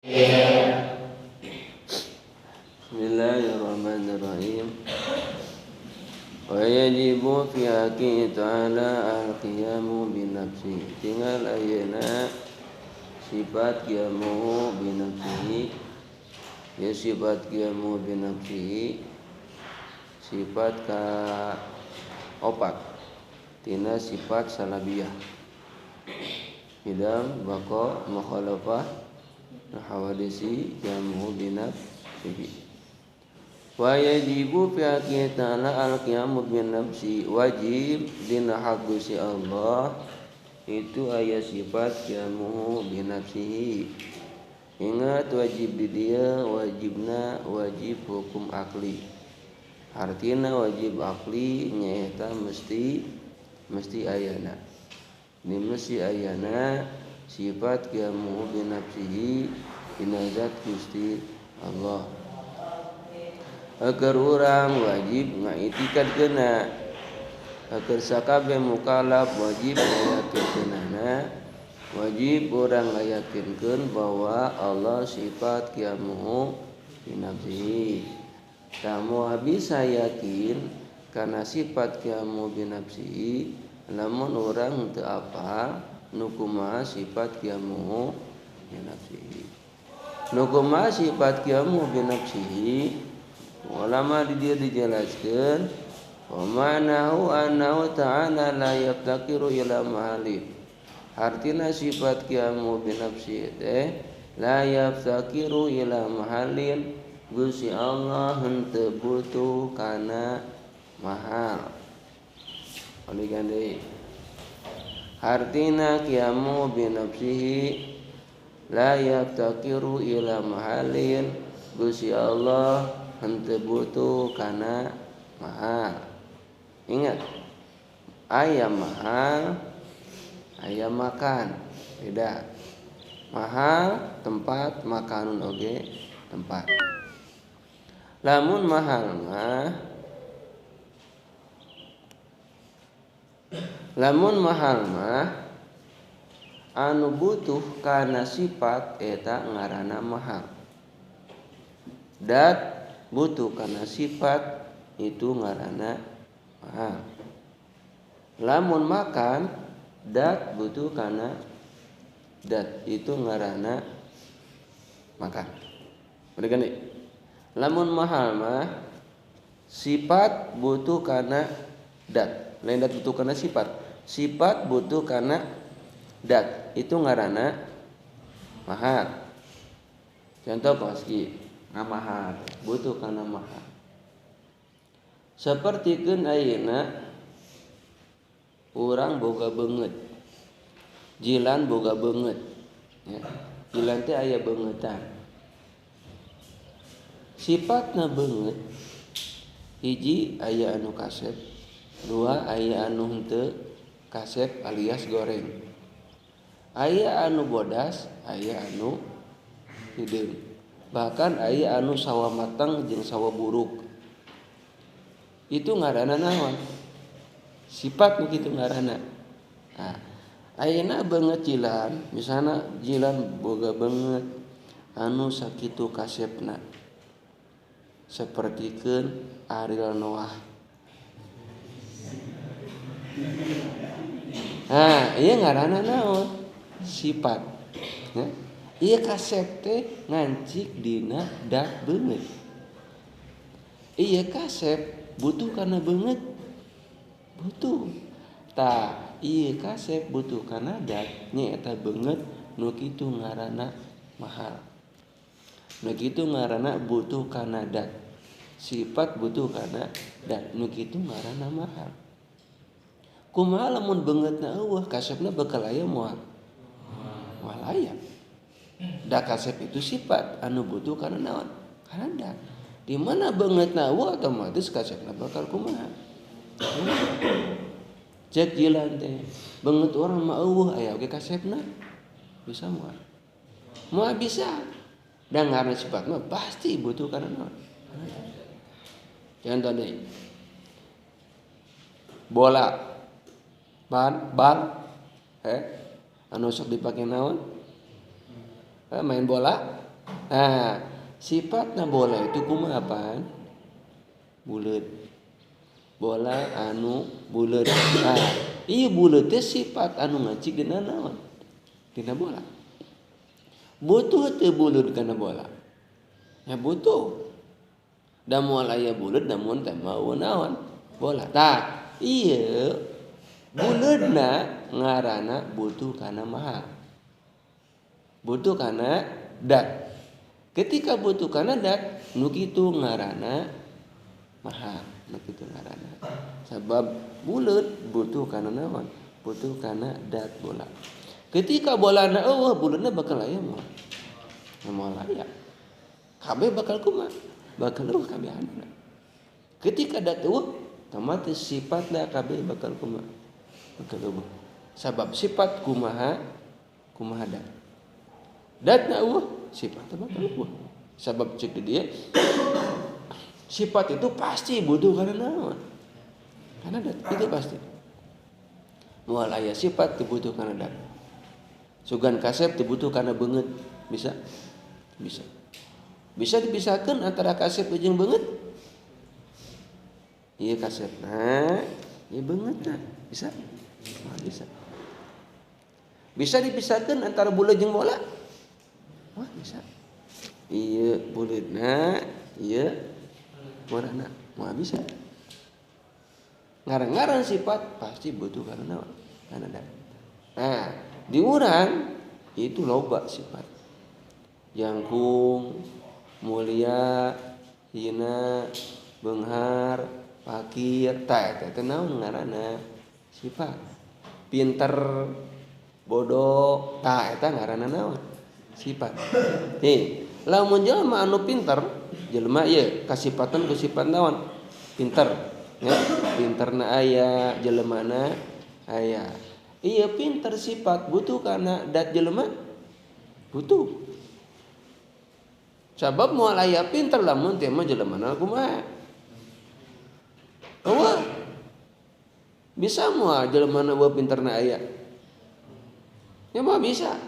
Bismillahirrahmanirrahim. Wa yajibu fi haqqi ta'ala al-qiyamu bi nafsi. Tinggal ayeuna sifat qiyamu bi nafsihi. Ya sifat qiyamu bi nafsihi sifat ka opat tina sifat salabiyah. Idam baqa mukhalafah hawadisi qiyamu bi nafsihi. Wa yajibu fi haqqi ta'ala al-qiyamu bin nafsi. Wajib dina haqqu si Allah itu aya sifat qiyamu bin nafsihi. Ingat wajib di dia wajibna wajib hukum akli. Artina wajib akli nyaeta mesti ayana. Ini mesti ayana sifat qiyamu bin nafsihi dina zat Gusti Allah. Agar orang wajib ngaitikadkeuna, agar sakabeh mukallaf wajib ngayakinkeunana, wajib orang ngayakinkeun bahwa Allah sifat qiyamuhu bi nafsihi. Kamu bisa yakin karena sifat qiyamuhu bi nafsihi, lamun orang teu apal nu kumaha sifat qiyamuhu bi nafsihi. Nu kumaha sifat qiyamuhu bi nafsihi? Ulama di dia dijelaskan wa ma'nahu annahu ta'ala la yaftakiru ila mahalin. Artina sifat qiyamu bi nafsi teh la yaftakiru ila mahalin. Gusti Allah henteu butuh kana mahal. Oleh gande artina qiyamu bi nafsihi la yaftakiru ila mahalin. Gusti Allah henteu butuh kana mahal. Ingat, aya mahal, aya makan, beda. Mahal tempat, makanun oge tempat. Lamun mahal mah anu butuh kana sifat eta ngaranna mahal. Dat butuh karena sifat itu ngaranna mahal. Lamun makan dat butuh karena dat itu ngaranna makan. Mereka nih, lamun mahal mah sifat butuh karena dat, lain dat butuh karena sifat. Sifat butuh karena dat itu ngaranna mahal. Contoh koski mahal butuh kana mahal. Sapertikeun ayeuna urang boga beungeut. Jilan boga beungeut. Ya. Jilan teh aya beungetan. Sifatna beungeut hiji aya anu kasep, dua aya anu henteu kasep alias goreng. Aya anu bodas, aya anu hideung. Bahkan aya anu sawa matang jeung sawa buruk. Itu ngaranna naon? Sifat nu kitu ngaranna. Nah, ayeuna beungeut jilan, misalna jilan boga beungeut anu sakitu kasepna. Sapertikeun Ariel Noah. Nah, ieu ngaranna naon? Sifat. Ya. Ieu kasep teh ngancik dina dat beungeut. Ieu kasep butuh kana beungeut. Butuh. Tah, ieu kasep butuh kana dat nyaeta beungeut nu kitu ngaranna mahal. Nu kitu ngaranna butuh kana dat. Sifat butuh kana dat nu kitu ngaranna mahal. Kumaha lamun beungeutna eueuh kasepna bakal aya moal aya. Da kasep itu sifat anu butuh karena naon? Karena dat. Di mana beungeutna otomatis kasepna bakal kumaha? Cek jilan teh. Beungeut urang mah eueuh aya oge kasepna. Bisa moal. Moal bisa. Dan ngaranna sifat mah pasti butuh karena naon? Contoh deui. Bola. Bal. Anu sok dipake naon? Main bola Nah, sifatna bola itu kumaha apaan? Buleut. Bola anu buleut. Nah, ieu buleut teh sifat anu ngacik dina naon? Dina bola. Butuh teu buleut kana bola? Ya butuh. Da moal aya buleut namun teh mau naon? Bola. Tah, ieu buleutna ngaranna butuh kana mahal. Butuh kana dat. Ketika butuh kana dat, nu kitu ngaranna mahal. Nu kitu ngaranna. Sabab buleut butuh kana naon? Butuh kana dat bola. Ketika bolana eueuh, buleutna bakal aya moal. Moal aya. Kabeh bakal kumaha? Bakal eueuh kabehanana. Ketika dat eueuh, otomatis sifatna kabeh bakal kumaha? Bakal eueuh. Sabab sifat kumaha dat. Datna eueuh, sifatna bakal eueuh. Sabab cek di dieu sifat itu pasti butuh kana naon? Kana dat itu pasti. Moal aya sifat dibutuh kana dat. Sugan kasep dibutuh kana beungeut, bisa? Bisa. Bisa dipisahkeun antara kasep jeung beungeut? Ieu kasepna, ieu beungeutna. Bisa? Nah, bisa. Bisa dipisahkeun antara buleut jeung bola? Wah, bisa. Ieu buleutna, ieu bolana. Moal bisa. Ngaran-ngaran sifat pasti butuh kana naon? Kana dat. Nah, di urang itu loba sifat. Jangkung, mulia, hina, beunghar, fakir, tah eta teh naon ngaranna? Sifat. Pinter, bodoh, tah eta ngaranna naon? Sifat. Lamun jelema anu pinter, jelema ieu kasifatan ku sifat naon? Pinter. Ya, pinterna aya, jelemana aya. Iya pinter sifat butuh kana dat jelema? Butuh. Sabab moal aya pinter lamun teh mah jelemana kumaha? Eueuh. Bisa moal jelemana eueuh pinterna aya? Ya mah bisa.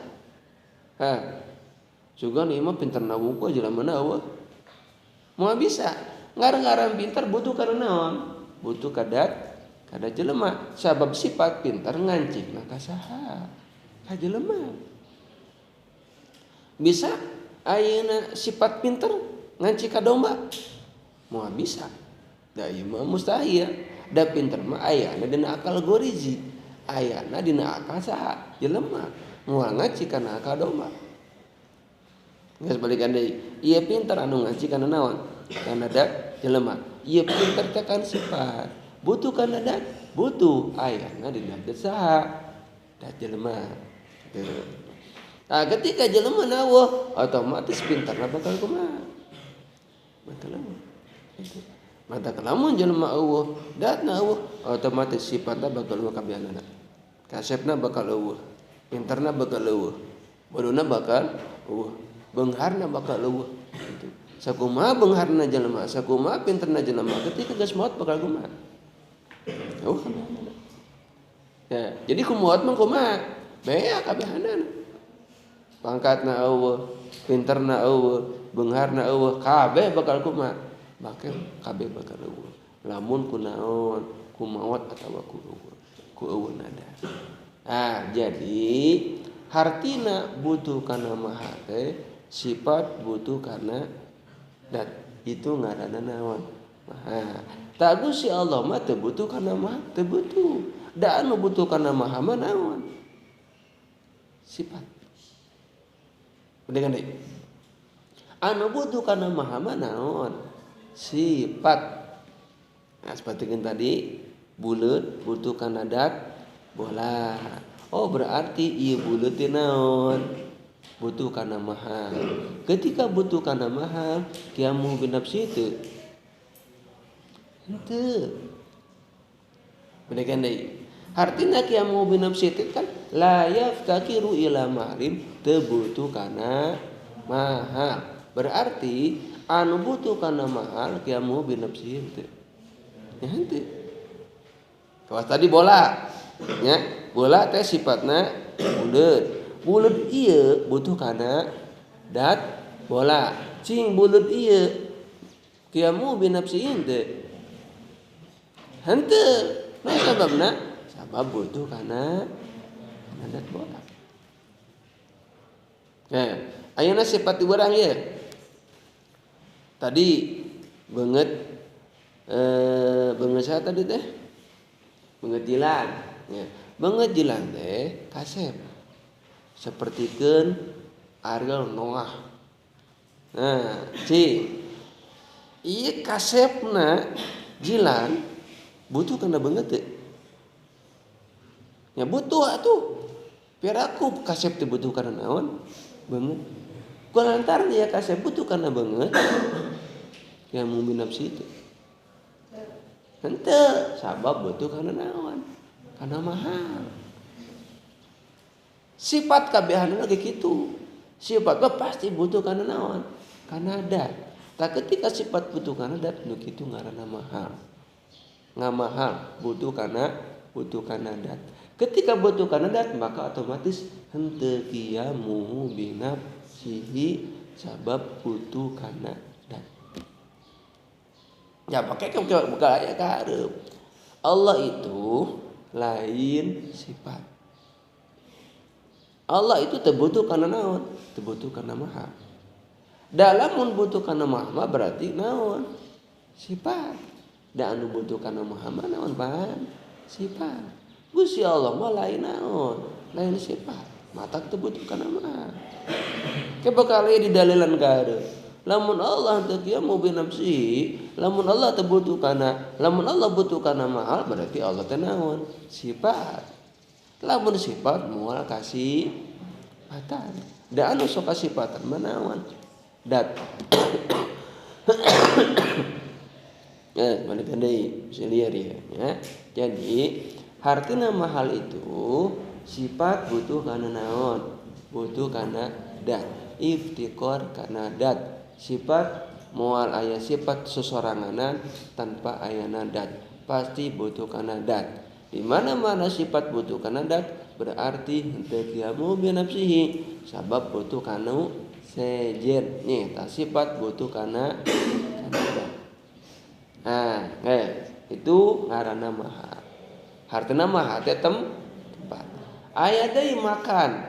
Sugan ieu mah pinterna wuku jelemana eueuh. Moal bisa. Ngaran-ngaran pinter butuh kana naon? Butuh kadat kada jelema. Sabab sifat pinter ngancikna ka saha? Ka jelema. Bisa ayeuna sifat pinter ngancik ka domba? Moal bisa. Da ieu mah mustahil. Da pinter mah ayana dina akal gorizi. Ayana dina akal saha? Jelema. Moal ngancik kana ka domba. Geus balikan deui. Ieu pinter anu ngancik kana naon? Kana dat jelema. Ieu pinter teh kan sifat. Butuh kana dat? Butuh. Ayana dina dat saha? Dat jelema. Nah, ketika jelema naweuh, otomatis pinterna bakal kumaha? Bakal eueuh. Mata lamun jelema eueuh, datna eueuh, otomatis sifatna bakal eueuh kabehanana. Kasepna bakal eueuh, pinterna bakal eueuh, bodona bakal eueuh, beungharna bakal eueuh. Gitu. Sakumaha beungharna jelema, sakumaha pinterna jelema, ketika geus maot bakal kumaha? Eueuh kabehanana. Ya, jadi kumaot mah kumaha? Bea kabehanana. Pangkatna eueuh, pinterna eueuh, beungharna eueuh, kabeh bakal kumaha? Kabeh bakal eueuh. Lamun kunaon? Ku maot atawa ku eueuh nada. Ah, jadi hartina butuh kana mahal teh, sifat butuh kana dat. Itu ngaranna naon? Mahal. Ta Gusti Allah mah teu butuh kana mahal, teu butuh. Da anu butuh kana mahal mah naon? Sifat. Dengan deui. Anu butuh kana mahal mah naon? Sifat. Nah, sapertikeun tadi buleut butuh kana dat bola. Oh, berarti ieu buleut teh naon? Butuh kana mahal. Ketika butuh kana mahal, kiamu binafsi teu? Henteu. Bedakan deui. Artina kiamu binafsi teh kan la yaftakiru ila mahlin, teu butuh kana mahal. Berarti anu butuh kana mahal kiamu binafsi teu. Ya henteu. Kawas tadi bola. Ya, bola teh sifatna buleut. Buleut ieu butuh kana dat bola cing bulut ieu kiamu binafsiin teh henteu nah sababna sabab butuh kana adat bola. Nah ayeuna sifat urang ye tadi beungeut beungeut saha tadi teh beungeut jilan ya beungeut jilan teh kasep sapertikeun Ariel Noah. Nah cing ieu kasepna jilan butuh kana beungeut teu nya butuh atuh piraku kasep teh butuh kana naon beungeut kulantaran ieu kasep butuh kana beungeut ya mumin nafsi itu henteu sabab butuh kana naon kana mahal sifat kabehanna ge kitu sifat pasti butuh kana naon kana adat tah ketika sifat butuh kana adat nu kitu ngaranna mahal ngamahal butuh kana adat ketika butuh kana adat maka otomatis henteu qiyamu binafsihi sabab butuh kana adat. Ya pakai buka aya ka hareup. Allah itu lain sifat. Allah itu teu butuh kana naon? Teu butuh kana mahal. Da lamun butuh kana mahal berarti naon? Sifat. Da anu butuh kana mahal naon pan? Sifat. Gusti Allah mah lain naon? Lain sifat. Mata teu butuh kana mahal. Ke bakal aya di dalilan ka hareup. Lamun Allah teu qiyamu binafsihi, lamun Allah teu butuh kana, lamun Allah butuh kana mahal berarti Allah teh naon? Sifat. Lamun sifat moal kasifatan. Da anu sok kasifatan mah naon? Dat. Balik deui selieur ya. Jadi hartina mahal itu sifat butuh kana naon? Butuh kana dat. Iftiqar kana dat. Sifat moal aya sifat sesoranganan tanpa aya dat pasti butuh kana dat. Di mana-mana sifat butuh kana dat berarti henteu qiyamu binafsihi sabab butuh kanu sejen nih ta sifat butuh kana dat. Nah, itu ngaranna mahal. Hartina mahal teh tempat. Aya deui makan.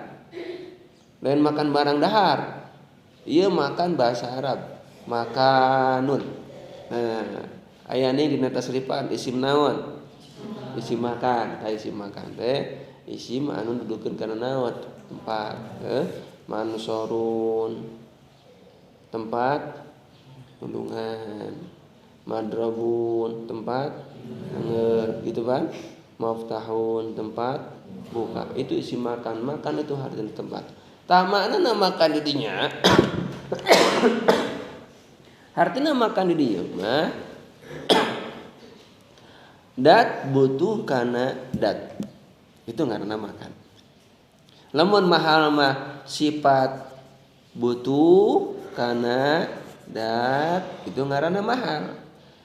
Lain makan barang dahar. Ieu makan bahasa Arab, makanun. Nah, aya nih dina tasrifan isim naon? Isim makan, isim makan teh isim anu dudukeun kana naon? Tempat. Mansorun tempat undungan. Madrabun tempat ngeur gitu kan? Maftahun tempat buka. Itu isim makan. Makan itu hartina tempat. Tah maknana makan di dinya hartina makan di dieu mah dat butuh kana dat. Itu ngaranna makan. Lamun mahal mah sifat butuh kana dat itu ngaranna mahal.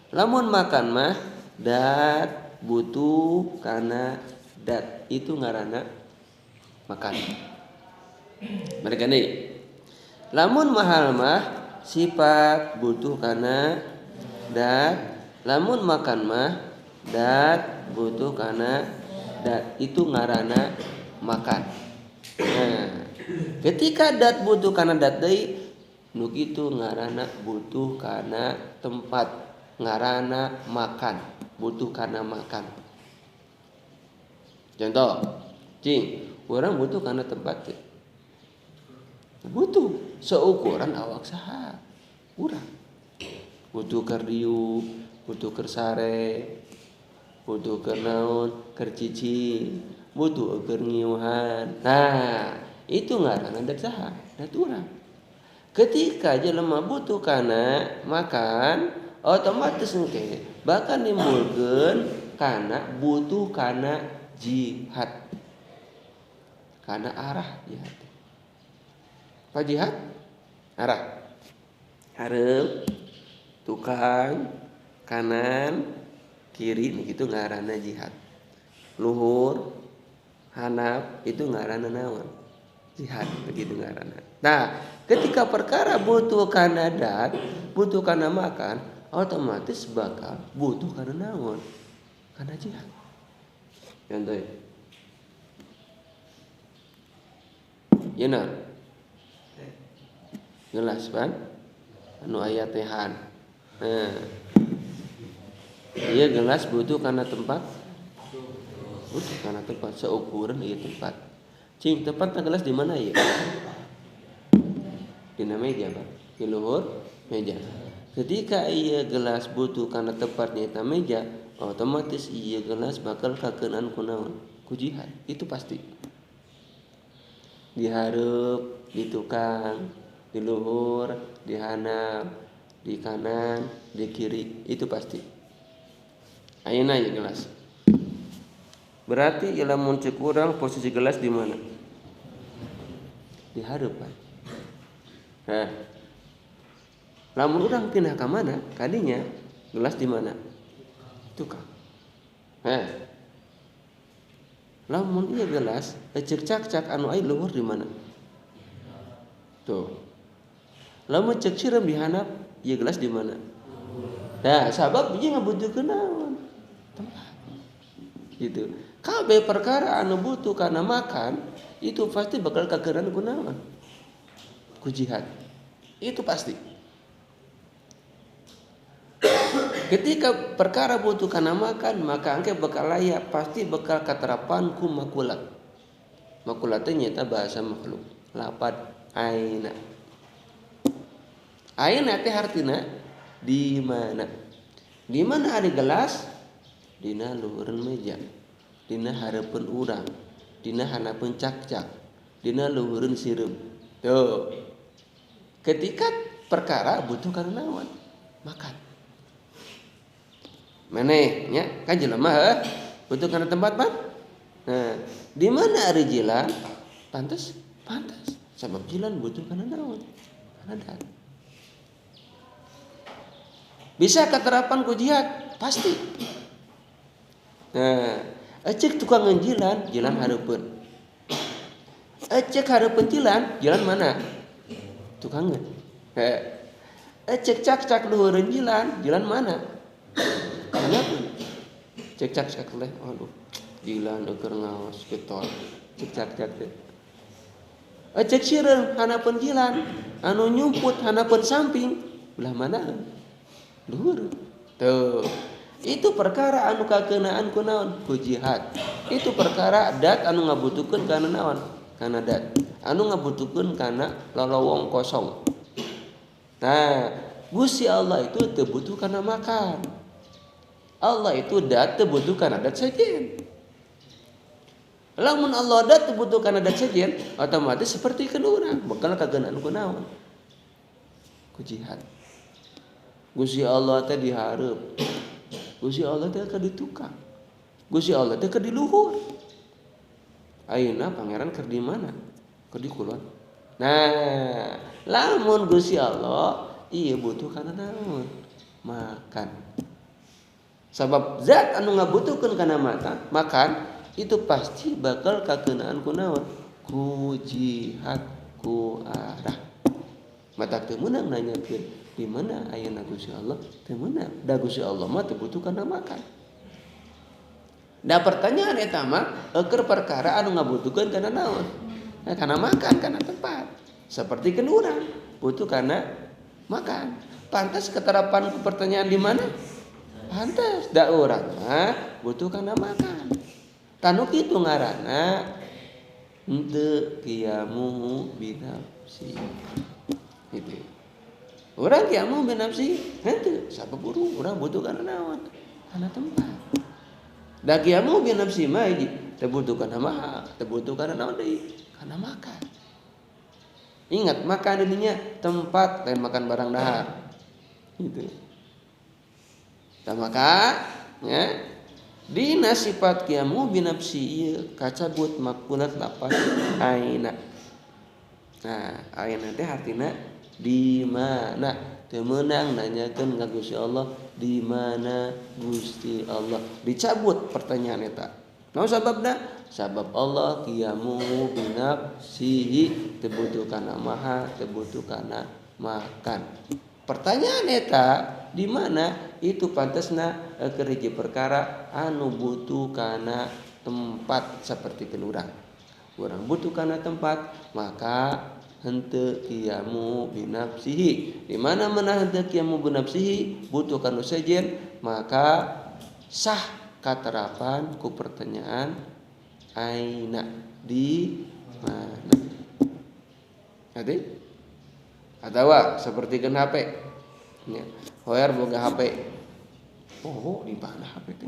Lamun makan mah dat butuh kana dat itu ngaranna makan. Mereka nih lamun mahal mah sifat butuh kana dat lamun makan mah dat butuh kana dat itu ngaranna makan. Nah, ketika dat butuh kana dat deui nu kitu ngaranna butuh kana tempat ngaranna makan butuh kana makan. Contoh cing urang butuh kana tempat teh butuh seukuran awak saha urang butuh keur diuk butuh keur sare butuh keur naon keur cicing butuh keur ngiuhan. Nah itu ngaranna dat saha dat urang. Ketika jelema butuh kana makan otomatis engke bakal nimbulkeun kana butuh kana jihad kana arah jihad. Apa jihad? Arah. Hareup, tukang, kanan, kiri gitu ngaranna jihad. Luhur, hanap itu ngaranna naon? Jihad begitu ngaranna. Nah, ketika perkara butuh kana dat, butuh kana makan, otomatis bakal butuh kana naon? Kana jihad. Contoh. Ya nah. Gelas pan anu aya tehan. Nah. Ieu gelas butuh kana tempat. Butuh kana tempat seukuran ieu tempat. Cing tempatna gelas di mana ya? Dina meja, Pak. Di luhur meja. Ketika ieu gelas butuh kana tempat nyaeta meja, otomatis ieu gelas bakal kakeunaan ku naon? Ku jihad. Itu pasti. Di hareup, di tukang, di luhur, di handap, di kanan, di kiri, itu pasti. Ayeuna ieu gelas. Berarti lamun ceuk urang posisi gelas di mana? Di hareup, Pak. Nah, lamun urang pindah ka mana? Kadinya gelas di mana? Tukang. Nah, lamun ieu gelas ceuk cak-cak anu aya luhur di mana? Tuh. Lamun ceuk sireum di handap, ieu gelas di mana? Nah, sabab ieu ngabutuhkeun naon? Tempat. Gitu. Kabeh perkara anu butuh kana makan, itu pasti bakal kakeunaan ku naon? Ku jihad. Itu pasti. Ketika perkara butuh kana makan, maka engke bakal layak pasti bakal katerapan ku makulat. Makulat teh nyaeta bahasa makhluk. Lapad aina. Aina teh artina di mana? Di mana ada gelas? Dina luhureun meja. Dina hareupeun urang. Dina hanapeun cak-cak. Dina luhureun sireum. Tuh. Ketika perkara butuh kana naon? Makan. Maneh nya kan jelema butuh kana tempat pan. Nah, di mana ari jilan? Pantes. Sabab jilan butuh kana naon? Kana dat. Bisa katerapan ku jihad? Pasti. Nah, ecek tukang jilan hareupeun. Ecek hareupeun jilan mana? Tukangan. Cek cak luhureun jilan mana? Kenapa? Cek cak teh, aduh, jilan keur ngaos getol. Cek cak teh. Cek sireum hanapeun jilan, anu nyumput hanapeun samping, belah mana? Luhur. Tuh. Itu perkara anu kakeunaan ku naon? Ku jihad. Itu perkara dat anu ngabutuhkeun kana naon? Kana dat. Anu ngabutuhkeun kana lolowong kosong. Nah, Gusti Allah itu teu butuh kana makan. Allah itu dat teu butuh kana dat sajen. Lamun Allah dat teu butuh kana dat sajen, otomatis seperti urang bakal kageunaan ku naon? Ku jihad. Gusti Allah teh di hareup. Gusti Allah teh keur di tukang. Gusti Allah teh keur di luhur. Ayeuna pangeran keur di mana? Keur di kulon. Nah, lamun Gusti Allah ieu butuh kana naon? Makan. Sabab zat anu ngabutuhkeun kana makan itu pasti bakal kakeunaan ku naon? Ku jihad, ku arah. Mata teu meunang nanyakeun di mana ayeuna Gusti Allah? Teu meunang. Da Gusti Allah mah teu butuh kana makan. Da pertanyaan eta mah keur perkara anu ngabutuhkeun kana naon? Kana makan, kana tempat. Seperti keun urang butuh kana makan. Pantas keterapan ku pertanyaan di mana? Pantas da urang mah butuh kana makan. Tanu kitu ngaranna henteu qiyamu binafsi. Gitu. Urang qiyamu binafsi henteu sabab urang butuh kana naon? Kana tempat. Da qiyamu binafsi mah teu butuh kana mahal, teu butuh kana naon deui? Kana makan. Ingat makan dinya tempat lain makan barang dahar. Gitu. Da maka ya dina sifat qiyamu binafsi ieu kacabut makulat lapan aina. Nah, aina teh artina di mana? Teu meunang nanyakeun ka Gusti Allah di mana Gusti Allah. Dicabut pertanyaan eta. Naon sababna? Sabab Allah qiyamu binafsihi teu butuh kana maha, teu butuh kana makan. Pertanyaan eta di mana itu pantesna keur hiji perkara anu butuh kana tempat seperti urang. Urang butuh kana tempat, maka henteu qiyamu binafsihi. Di mana mana henteu qiyamu binafsihi, butuh kana sejen, maka sah katerapan ku pertanyaan aina di mana. Jadi atawa seperti kan HP nya. Hoer boga HP. Oh, di mana HP teh?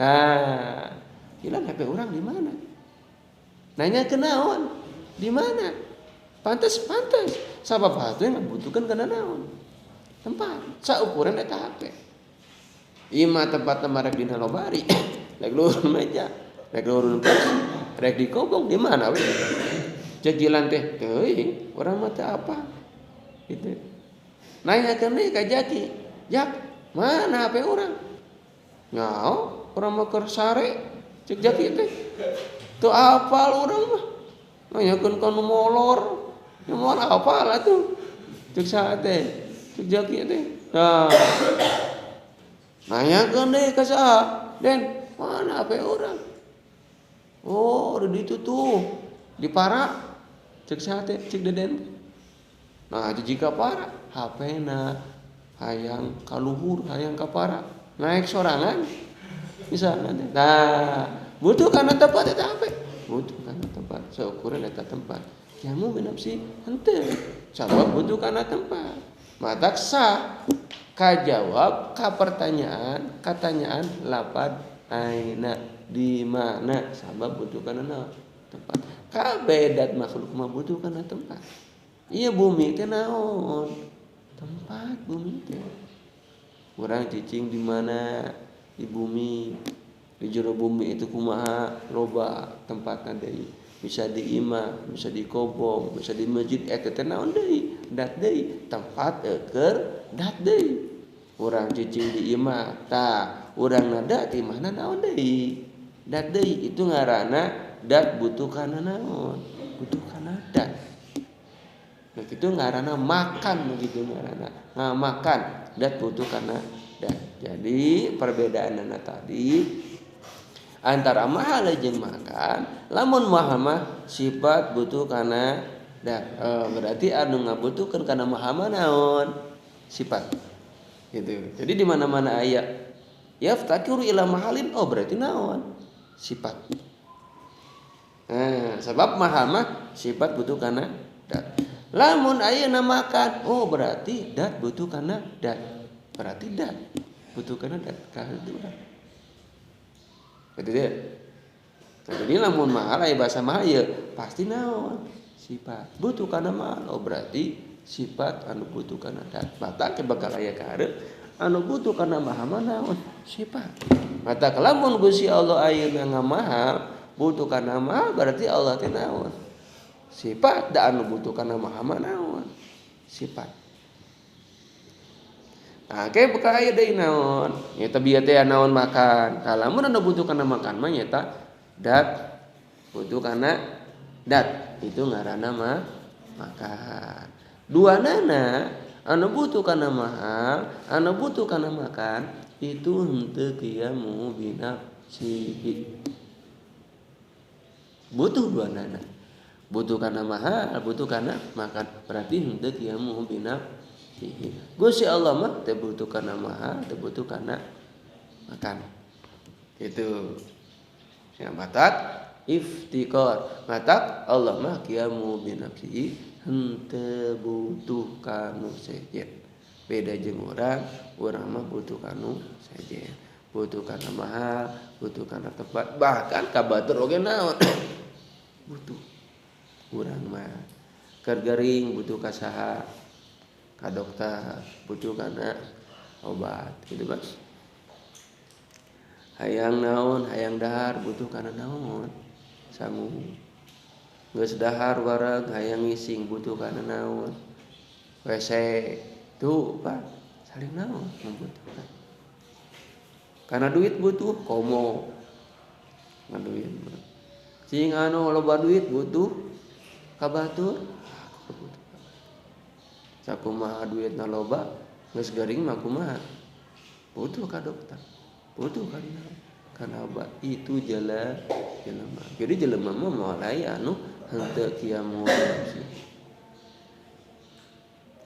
Nah, hilang HP orang di mana? Nanya ke naon? Di mana? Pantes. Sabab hatu yang membutuhkan kana naon? Tempat. Saukuran eta HP. Ima tempat rek dina lobari, rek luhur meja, rek luhur kursi, rek di kobong di mana we? Cek jilan teh, teuing, urang mah teh apa? Gitu. Nanyakeun deui ka Jaki, Jak, mana HP urang? Nyao, urang mah keur sare, cek Jaki teh. Teu apal urang mah. Nanyakeun ka nu molor, nu moal apal atuh. Cek saha teh? Cek Jaki teh. Nah, nanyakeun deui ka saha? Den, mana HP urang? Oh, di ditu tuh. Di para. Cek saha teh? Cek Deden. Nah, jika para HP-na hayang kaluhur, hayang ka para. Naik sorangan. Misalnya teh. Nah, butuh kana tempat eta HP. Butuh kana tempat. Seukuran eta tempat. Jamu binafsi henteu. Sabab butuh kana tempat. Matak sah kajawab ka pertanyaan katanyaan lapad aina di mana sabab butuh kana tempat. Kabeh dat makhluk mah butuh kana tempat. Ieu bumi teh naon? Tempat bumi teh. Urang cicing di mana? Di bumi. Di jero bumi itu kumaha? Loba tempatna deui. Bisa di imah, bisa di kobong, bisa di masjid eta teh naon deui? Dat deui. Tempat keur dat deui. Urang cicing di imah, tah urang nada di mana naon deui? Dat deui itu ngaranna dat butuh kana naon? Butuh kana dat. Nah itu ngaranna makan begitu ngaranna. Nah makan dat butuh kana dat. Jadi perbedaanna tadi antara mahal jeung makan, lamun mahal mah sifat butuh kana dat. Berarti anu ngabutuhkeun kana mahal mah naon? Sifat. Gitu. Jadi di mana-mana aya yaftakiru ila mahalin, oh berarti naon? Sifat. Nah, sebab mahal mah sifat butuh kana dat. Lamun ayeuna makan, oh berarti dat butuh kana dat. Berarti dat butuh kana dat kahadeurang. Jadi lamun mahal aya bahasa mahal ya pasti naon? Sifat. Butuh kana mahal, oh berarti sifat anu butuh kana dat. Mata ke bakal aya ka hareup anu butuh kana mahal mah naon? Sifat. Mata lamun Gusti Allah ayeuna ngamahal butuh kana mahal berarti Allah teh naon? Sifat. Da anu butuh kana mahal mah naon? Sifat. Nah, kayak bekal aya deui naon? Nya teh bieu teh naon makan. Lamun anu butuh kana makan mah nyata dat butuh kana dat. Itu ngaranna mah makan. Duanana anu butuh kana mahal, anu butuh kana makan itu henteu qiyamu binafsihi. Butuh duanana. Butuh kana mahal, butuh kana makan. Berarti henteu qiyamu binafsihi. Gusti Allah mah teu butuh kana mahal, teu butuh kana makan. Itu. Ya matak iftikar. Matak Allah mah qiyamu binafsihi henteu butuh kanu sejen. Beda jeung urang mah butuh kanu sejen. Butuh kana mahal, butuh kana tempat, bahkan ka batur oge naon? Butuh. Urang mah keur gering butuh ka saha? Ka dokter, butuh kana obat, gitu Mas. Hayang naon, hayang dahar butuh kana naon? Sangu. Geus dahar wareg hayang ngising butuh kana naon? WC. Tuh, Pak. Saling naon membutuhkan. Karena duit butuh komo. ngaduin. Cing anu loba duit butuh kabatur. Sakumaha duitna loba geus geuring mah kumaha? Butuh ka dokter. Butuh ka dina. Kana obat itu jelema. Jadi jelema mah moal aya anu henteu kieu moal nafsi.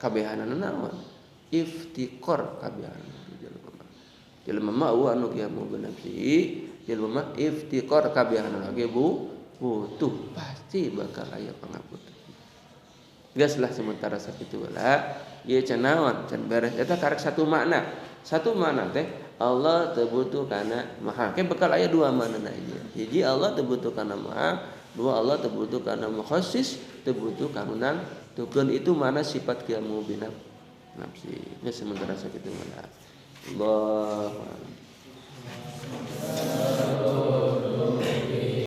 Kabehanana naon? Iftiqor kabehanana jelema mah. Jelema mah anu kieu moal nafsi, jelema mah iftiqor kabehanana ge butuh pasti bakal aya pangabutuh. Geus lah sementara sakitu heula. Ieu can naon? Can beres eta karek satu makna. Satu makna teh Allah teu butuh kana mahal. Ke bakal aya dua maknana ieu. Hiji Allah teu butuh kana mahal, dua Allah teu butuh kana mukhassis, teu butuh kana tukeun itu mana sifat qiyamu bina nafsi. Geus sementara sakitu heula. Allah